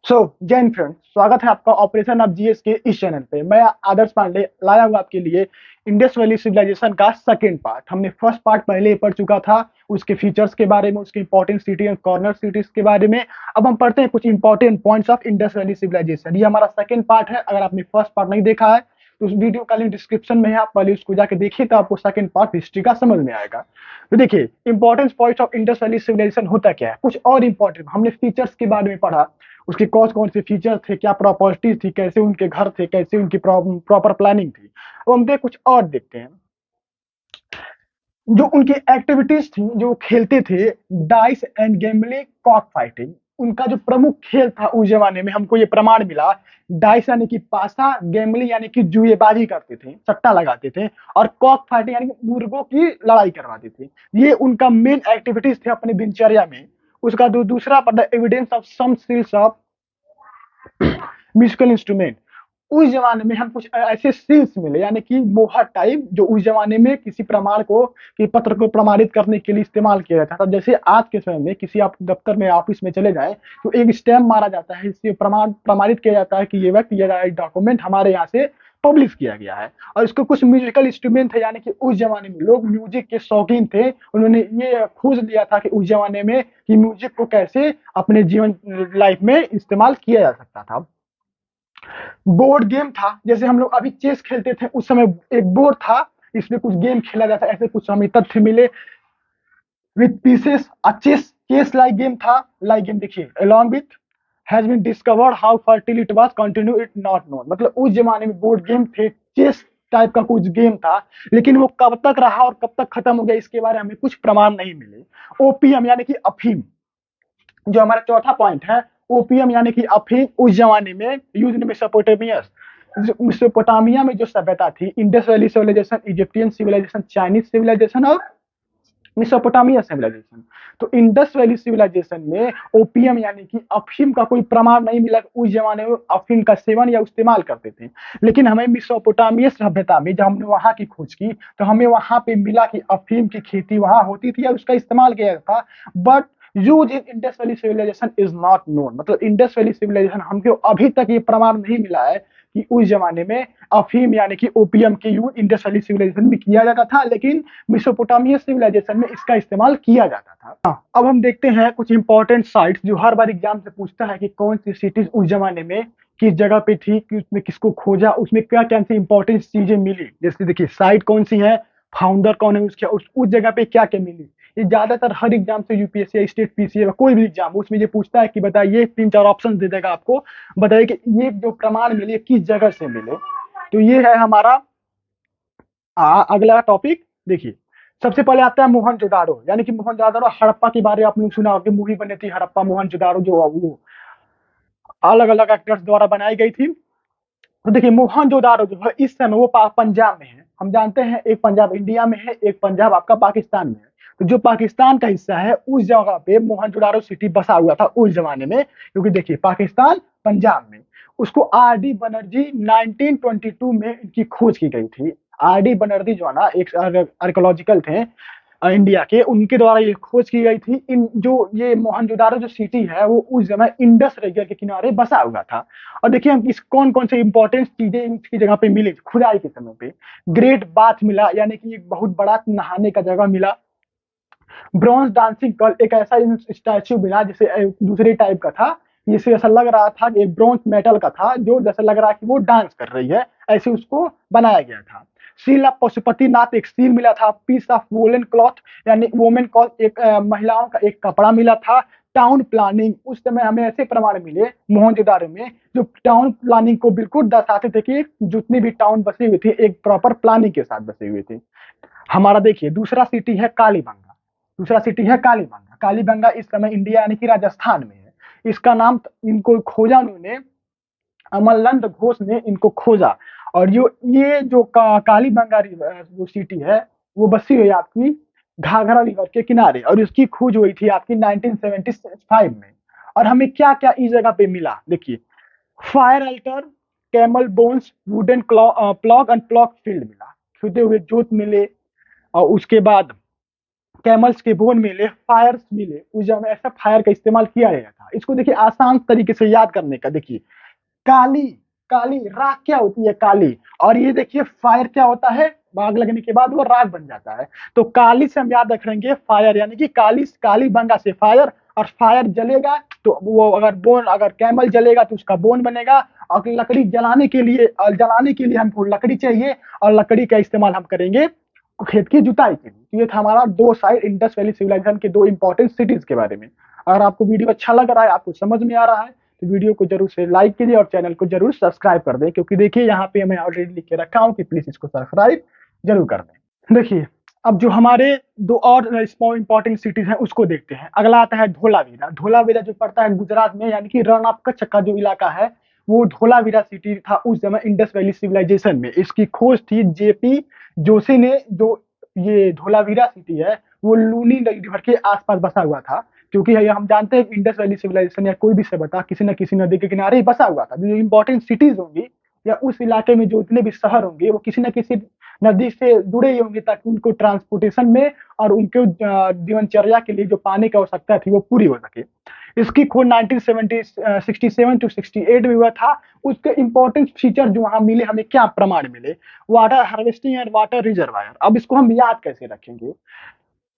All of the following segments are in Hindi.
जय हिंद फ्रेंड्स, स्वागत है आपका ऑपरेशन ऑफ जीएस के इस चैनल पे। मैं आदर्श पांडे लाया हूँ आपके लिए इंडस वैली सिविलाइजेशन का सेकंड पार्ट। हमने फर्स्ट पार्ट पहले ही पढ़ चुका था, उसके फीचर्स के बारे में, उसके important city and corner cities के बारे में। अब हम पढ़ते हैं कुछ important points of Indus valley civilization. ये हमारा सेकंड पार्ट है। अगर आपने फर्स्ट पार्ट नहीं देखा है तो उस वीडियो का लिंक डिस्क्रिप्शन में है, आप पहले उसको जाके देखिए तो आपको सेकंड पार्ट हिस्ट्री का समझ में आएगा। तो देखिए, important points of Indus valley civilization होता क्या है। कुछ और इंपॉर्टेंट हमने फीचर्स के बारे में पढ़ा, उसके कौन कौन से फीचर थे, क्या प्रॉपर्टीज थी, कैसे उनके घर थे, कैसे उनकी प्रॉपर प्लानिंग थी। अब हम कुछ और देखते हैं जो उनकी एक्टिविटीज थी, जो खेलते थे। Dice and gambling, cock fighting, उनका जो प्रमुख खेल था उस जमाने में, हमको ये प्रमाण मिला। डाइस यानी कि पासा, गैम्बलिंग यानी कि जुएबाजी करते थे, सट्टा लगाते थे, और कॉक फाइटिंग यानी कि मुर्गों की लड़ाई करवाते थे। ये उनका मेन एक्टिविटीज थे अपने दिनचर्या में। उसका दूसरा पढ़ा, evidence of some seals of musical instrument. उस जमाने में हम कुछ ऐसे सील्स मिले, यानी कि मोहर टाइप, जो उस जमाने में किसी प्रमाण को, कि पत्र को प्रमाणित करने के लिए इस्तेमाल किया जाता था। जैसे आज के समय में किसी आप दफ्तर में, ऑफिस में चले जाएं तो एक स्टैम्प मारा जाता है, इससे प्रमाणित किया जाता है कि ये व्यक्ति, ये डॉक्यूमेंट हमारे यहाँ से पब्लिश किया गया है। और इसको कुछ म्यूजिकल इंस्ट्रूमेंट थे, यानी कि उस जमाने में लोग म्यूजिक के शौकीन थे। उन्होंने ये खोज लिया था कि उस जमाने में कि म्यूजिक को कैसे अपने जीवन लाइफ में इस्तेमाल किया जा सकता था। बोर्ड गेम था, जैसे हम लोग अभी चेस खेलते थे, उस समय एक बोर्ड था, इसमें कुछ गेम खेला जाता, ऐसे कुछ हमें तथ्य मिले। With pieces, chess chess like game था। लाइक गेम देखिए, along with has been discovered how fertile it was, continue it not known। मतलब उस जमाने में बोर्ड गेम थे, चेस टाइप का कुछ गेम था, लेकिन वो कब तक रहा और कब तक खत्म हो गया इसके बारे में हमें कुछ प्रमाण नहीं मिले। ओपीएम यानी कि अफीम, जो हमारा चौथा पॉइंट है, ओपीएम यानी कि अफीम उस जमाने में यूज मेसोपोटामियस, मेसोपोटामिया में जो सभ्यता थी, Indus valley civilization, Egyptian civilization, Chinese civilization और मेसोपोटामिया सिविलाइजेशन। तो इंडस वैली सिविलाइजेशन में ओपीएम यानी कि अफीम का कोई प्रमाण नहीं मिला। उस जमाने में अफीम का सेवन या इस्तेमाल करते थे। लेकिन हमें मेसोपोटामिया सभ्यता में जब हमने वहां की खोज की तो हमें वहां पे मिला कि अफीम की खेती वहां होती थी और उसका इस्तेमाल किया जाता था। But use in Indus valley civilization is not known. मतलब इंडस वैली सिविलाइजेशन, हमको अभी तक ये प्रमाण नहीं मिला है कि उस जमाने में अफीम यानी कि ओपीएम की यूज इंडस वैली सिविलाइजेशन में किया जाता था, लेकिन मेसोपोटामिया सिविलाइजेशन में इसका इस्तेमाल किया जाता था। अब हम देखते हैं कुछ इंपॉर्टेंट साइट्स जो हर बार एग्जाम से पूछता है कि कौन सी सिटीज उस जमाने में किस जगह पे थी, कि उसमें किसको खोजा, उसमें क्या क्या सी इंपॉर्टेंट चीजें मिली। जैसे देखिए, साइट कौन सी है, फाउंडर कौन है उसके, उस जगह पे क्या क्या मिली। ये ज्यादातर हर एग्जाम से, यूपीएससी या स्टेट पीसीए कोई भी एग्जाम, उसमें ये पूछता है कि बताइए, तीन चार ऑप्शन दे देगा आपको, बताइए कि ये जो प्रमाण मिले किस जगह से मिले। तो ये है हमारा अगला टॉपिक। देखिए, सबसे पहले आता है मोहनजोदाड़ो, यानी कि मोहनजोदाड़ो, हड़प्पा के बारे में आपने सुना होगा, मूवी बनी थी हड़प्पा मोहनजोदाड़ो, जो वो अलग अलग एक्टर्स द्वारा बनाई गई थी। तो देखिए, मोहनजोदाड़ो जो है इस समय वो पंजाब में है। हम जानते हैं एक पंजाब इंडिया में है, एक पंजाब आपका पाकिस्तान में है। तो जो पाकिस्तान का हिस्सा है उस जगह पे मोहनजोदाड़ो सिटी बसा हुआ था उस जमाने में, क्योंकि देखिए पाकिस्तान पंजाब में। उसको आर डी बनर्जी 1922 में इनकी खोज की गई थी। आर डी बनर्जी जो है ना, एक आर्कोलॉजिकल थे इंडिया के, उनके द्वारा ये खोज की गई थी। इन जो ये मोहनजोदाड़ो जो सिटी है वो उस समय इंडस रिवर के किनारे बसा हुआ था। और देखिए, हम इस कौन कौन से इंपॉर्टेंट चीजें इसकी जगह पे मिली खुदाई के समय पे। ग्रेट बाथ मिला, यानी कि एक बहुत बड़ा नहाने का जगह मिला। ब्रॉन्ज डांसिंग कल, एक ऐसा स्टैचू मिला जैसे दूसरे टाइप का था, जिसे ऐसा लग रहा था कि ब्रॉन्ज मेटल का था, जो जैसा लग रहा है कि वो डांस कर रही है, ऐसे उसको बनाया गया था। सील ऑफ पशुपतिनाथ, एक सील मिला था। पीस ऑफ वोलन क्लॉथ, यानी वोमेन क्लॉथ, एक महिलाओं का एक कपड़ा मिला था। टाउन प्लानिंग, उस समय हमें ऐसे प्रमाण मिले मोहनजोदाड़ो में जो टाउन प्लानिंग को बिल्कुल दर्शाते थे कि जितनी भी टाउन बसी हुई थी एक प्रॉपर प्लानिंग के साथ बसी हुई थी। हमारा देखिए, दूसरा सिटी है कालीबंगा। दूसरा सिटी है कालीबंगा। कालीबंगा इस समय इंडिया यानी कि राजस्थान में है। इसका नाम, इनको खोजा उन्होंने, अमरनंद घोष ने इनको खोजा। और जो ये जो कालीबंगा जो सिटी है वो बसी हुई है आपकी घाघरा रिवर के किनारे, और इसकी खोज हुई थी आपकी 1975 में। और हमें क्या क्या इस जगह पे मिला, देखिए, fire alter, camel bones, wooden plough and plough field मिला, छुटे हुए जोत मिले। और उसके बाद कैमल्स के बोन मिले, फायर्स मिले, उस जमाने में ऐसा फायर का इस्तेमाल किया गया था। इसको देखिए आसान तरीके से याद करने का, देखिए काली, काली राख क्या होती है? काली। और ये देखिए फायर क्या होता है? आग लगने के बाद वो राख बन जाता है। तो काली से हम याद रखेंगे फायर, यानी कि काली, काली बंगा से फायर, और फायर जलेगा तो वो अगर बोन, अगर कैमल जलेगा तो उसका बोन बनेगा। और लकड़ी जलाने के लिए, जलाने के लिए हमको लकड़ी चाहिए, और लकड़ी का इस्तेमाल हम करेंगे खेत की जुताई के लिए। तो ये था हमारा दो साइड इंडस वैली सिविलाइजेशन के दो इंपॉर्टेंट सिटीज के बारे में। अगर आपको वीडियो अच्छा लग रहा है, आपको समझ में आ रहा है, तो वीडियो को जरूर से लाइक कीजिए और चैनल को जरूर सब्सक्राइब कर दें, क्योंकि देखिए यहाँ पे मैं ऑलरेडी लिख के रखा हूँ कि प्लीज इसको सब्सक्राइब जरूर कर दें। देखिए अब जो हमारे दो और इंपॉर्टेंट सिटीज हैं उसको देखते हैं। अगला आता है धोलावीरा। धोलावीरा जो पड़ता है गुजरात में, यानी कि रण ऑफ कच्छ का जो इलाका है वो धोलावीरा सिटी था उस समय इंडस वैली सिविलाइजेशन में। इसकी खोज थी जेपी जोशी ने। जो ये धोलावीरा सिटी है वो लूनी रिवर के आसपास बसा हुआ था, क्योंकि हम जानते हैं इंडस वैली सिविलाइजेशन या कोई भी सभ्यता किसी न किसी नदी के किनारे ही बसा हुआ था। जो इंपॉर्टेंट सिटीज होंगी या उस इलाके में जो इतने भी शहर होंगे वो किसी न किसी नदी से जुड़े ही होंगे, ताकि उनको ट्रांसपोर्टेशन में और उनके जीवनचर्या के लिए जो पानी की आवश्यकता थी वो पूरी हो सके। इसकी खोज 1967 टू 68 में हुआ था। उसके इंपॉर्टेंट फीचर जो वहां मिले, हमें क्या प्रमाण मिले? Water harvesting and water reservoir. अब इसको हम याद कैसे रखेंगे?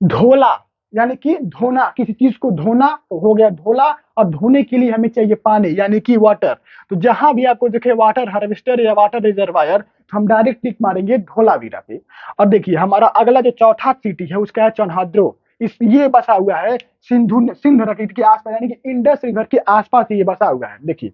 धोला यानी कि धोना, किसी चीज को धोना तो हो गया धोला, और धोने के लिए हमें चाहिए पानी यानी कि वाटर। तो जहां भी आपको दिखे वाटर हार्वेस्टर या वाटर रिजर्वायर, तो हम डायरेक्ट टिक मारेंगे धोलावीरा पे। और देखिए हमारा अगला जो चौथा सिटी है उसका है चौन्हाद्रो। इस ये बसा हुआ है सिंध नदी के आसपास, यानी कि इंडस रिवर के आसपास ये बसा हुआ है। देखिए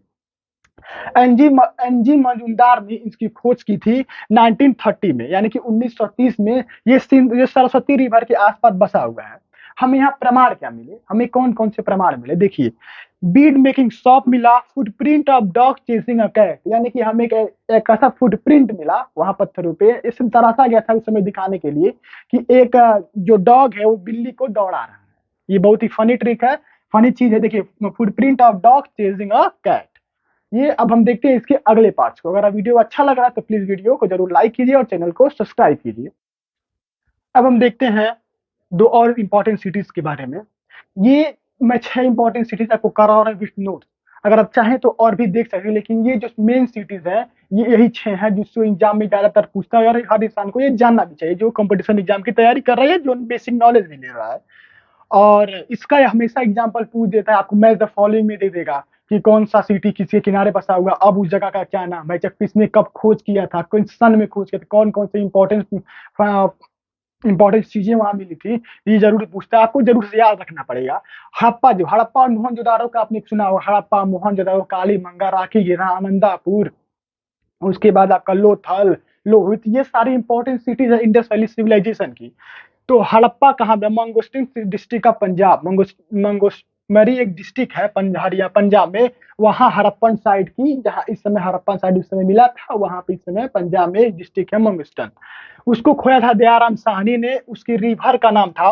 एनजी मजूमदार ने इसकी खोज की थी 1930 में, यानी कि 1930 में। ये सरस्वती रिवर के आसपास बसा हुआ है। हमें यहाँ प्रमाण क्या मिले? हमें कौन कौन से प्रमाण मिले? देखिए बीड मेकिंग शॉप मिला, footprint of dog chasing a cat, यानी कि हमें एक ऐसा फुटप्रिंट मिला वहां पत्थरों पे, इसमें तराशा गया था उस समय दिखाने के लिए कि एक जो डॉग है वो बिल्ली को दौड़ा रहा है। ये बहुत ही फनी ट्रिक है, फनी चीज है। देखिए footprint of dog chasing a cat. ये अब हम देखते हैं इसके अगले पार्ट्स को। अगर वीडियो अच्छा लग रहा है तो प्लीज वीडियो को जरूर लाइक कीजिए और चैनल को सब्सक्राइब कीजिए। अब हम देखते हैं दो और इंपॉर्टेंट सिटीज के बारे में। ये मैं 6 इंपॉर्टेंट सिटीज आपको करा रहा हूँ विथ नोट्स। अगर आप चाहें तो और भी देख सकते हैं, लेकिन ये जो मेन सिटीज है ये यही 6 हैं जिसको एग्जाम में ज्यादातर पूछता है, और हर इंसान को ये जानना भी चाहिए जो कंपटीशन एग्जाम की तैयारी कर रहा है, जो बेसिक नॉलेज भी ले रहा है। और इसका ये हमेशा एग्जाम्पल पूछ देता है, आपको मैच द फॉलोइंग में दे देगा कि कौन सा सिटी किसके किनारे बसा हुआ, अब उस जगह का क्या नाम है, जब किसने कब खोज किया था, कौन सन में खोज किया था, कौन कौन से इंपॉर्टेंट चीजें वहां मिली थी। ये जरूर पूछता है, आपको जरूर से याद रखना पड़ेगा। हड़प्पा और मोहनजोदारो का आपने सुना होगा, हड़प्पा, मोहनजोदारो, काली मंगा, राखीगेरा, आनंदापुर, उसके बाद आपका लोथल, लोहित, ये सारी इंपॉर्टेंट सिटीज है इंडस वैली सिविलाइजेशन की। तो हड़प्पा कहाँ पे? मंगोस्टिन डिस्ट्रिक्ट ऑफ पंजाब। मंगोस्टमरी एक डिस्ट्रिक्ट है हरिया पंजाब में। वहाँ हड़प्पन साइड की, जहाँ इस समय हड़प्पन साइड उस समय मिला था, वहाँ पे इस समय पंजाब में एक डिस्ट्रिक्ट है मंगोस्टन। उसको खोया था दयाराम साहनी ने। उसकी रिवर का नाम था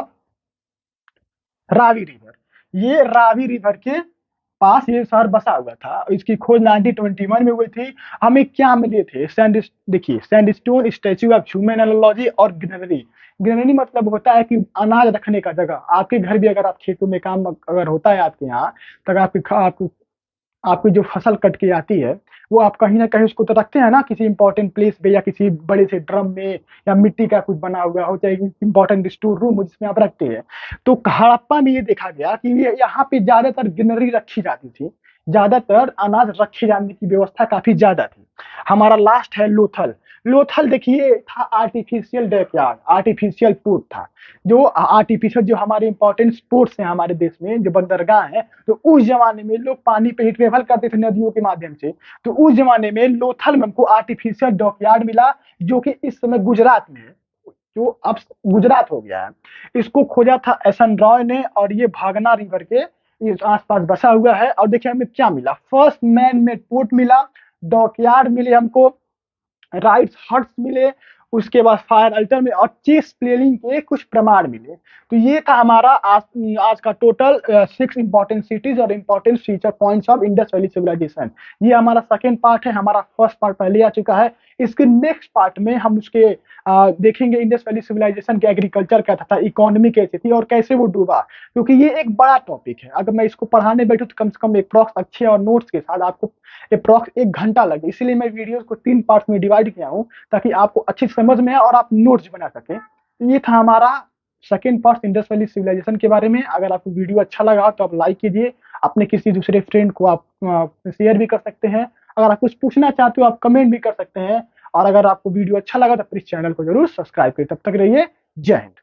रावी रिवर। ये रावी रिवर के पास ये शहर बसा हुआ था। इसकी खोज 1921 में हुई थी। हमें क्या मिले थे? देखिए sandstone, statue of human analogy और ग्रेनरी। ग्रेनरी मतलब होता है कि अनाज रखने का जगह। आपके घर भी अगर आप खेतों में काम अगर होता है आपके यहाँ, तो आपकी आपकी जो फसल कट के आती है वो आप कहीं ना कहीं उसको तो रखते हैं ना, किसी इंपॉर्टेंट प्लेस पे या किसी बड़े से ड्रम में, या मिट्टी का कुछ बना हुआ हो, चाहे इंपॉर्टेंट स्टोर रूम हो जिसमें आप रखते हैं। तो हड़प्पा में ये देखा गया कि ये यहाँ पे ज्यादातर ग्रेनरी रखी जाती थी, ज्यादातर अनाज रखे जाने की व्यवस्था काफी ज्यादा थी। हमारा लास्ट है लोथल। लोथल देखिए था आर्टिफिशियल डेकयार्ड, आर्टिफिशियल पोर्ट था। जो आर्टिफिशियल, जो हमारे इंपॉर्टेंट पोर्ट्स हैं हमारे देश में, जो बंदरगाह है, तो उस जमाने में लोग पानी पे ही ट्रेवल करते थे नदियों के माध्यम से। तो उस जमाने में लोथल में हमको आर्टिफिशियल डॉकयार्ड मिला, जो कि इस समय गुजरात में है, जो अब गुजरात हो गया है। इसको खोजा था एसन रॉय ने, और ये भागना रिवर के इस आसपास बसा हुआ है। और देखिए हमें क्या मिला? फर्स्ट मैन मेड पोर्ट मिला, डॉकयार्ड मिले हमको, राइट्स हट्स मिले, उसके बाद फायर अल्टर में, और चेस प्लेइंग के कुछ प्रमाण मिले। तो ये था हमारा आज का टोटल 6 इंपॉर्टेंट सिटीज और important feature points of Indus valley civilization. ये हमारा सेकंड पार्ट है। हमारा फर्स्ट पार्ट पहले आ चुका है। इसके नेक्स्ट पार्ट में हम उसके देखेंगे इंडस वैली सिविलाइजेशन के एग्रीकल्चर क्या था, इकोनॉमी कैसी थी और कैसे वो डूबा, क्योंकि ये एक बड़ा टॉपिक है। अगर मैं इसको पढ़ाने बैठूं तो कम से कम अप्रॉक्स अच्छे और नोट्स के साथ आपको अप्रॉक्स 1 घंटा लगे। इसीलिए मैं वीडियोस को 3 पार्ट में डिवाइड किया हूँ, ताकि आपको अच्छी समझ में आए और आप नोट्स बना सकें। तो ये था हमारा second part Indus valley civilization के बारे में। अगर आपको वीडियो अच्छा लगा तो आप लाइक कीजिए, अपने किसी दूसरे फ्रेंड को आप शेयर भी कर सकते हैं। अगर आप कुछ पूछना चाहते हो आप कमेंट भी कर सकते हैं। और अगर आपको वीडियो अच्छा लगा तो प्लीज चैनल को जरूर सब्सक्राइब करिए। तब तक रहिए, जय हिंद।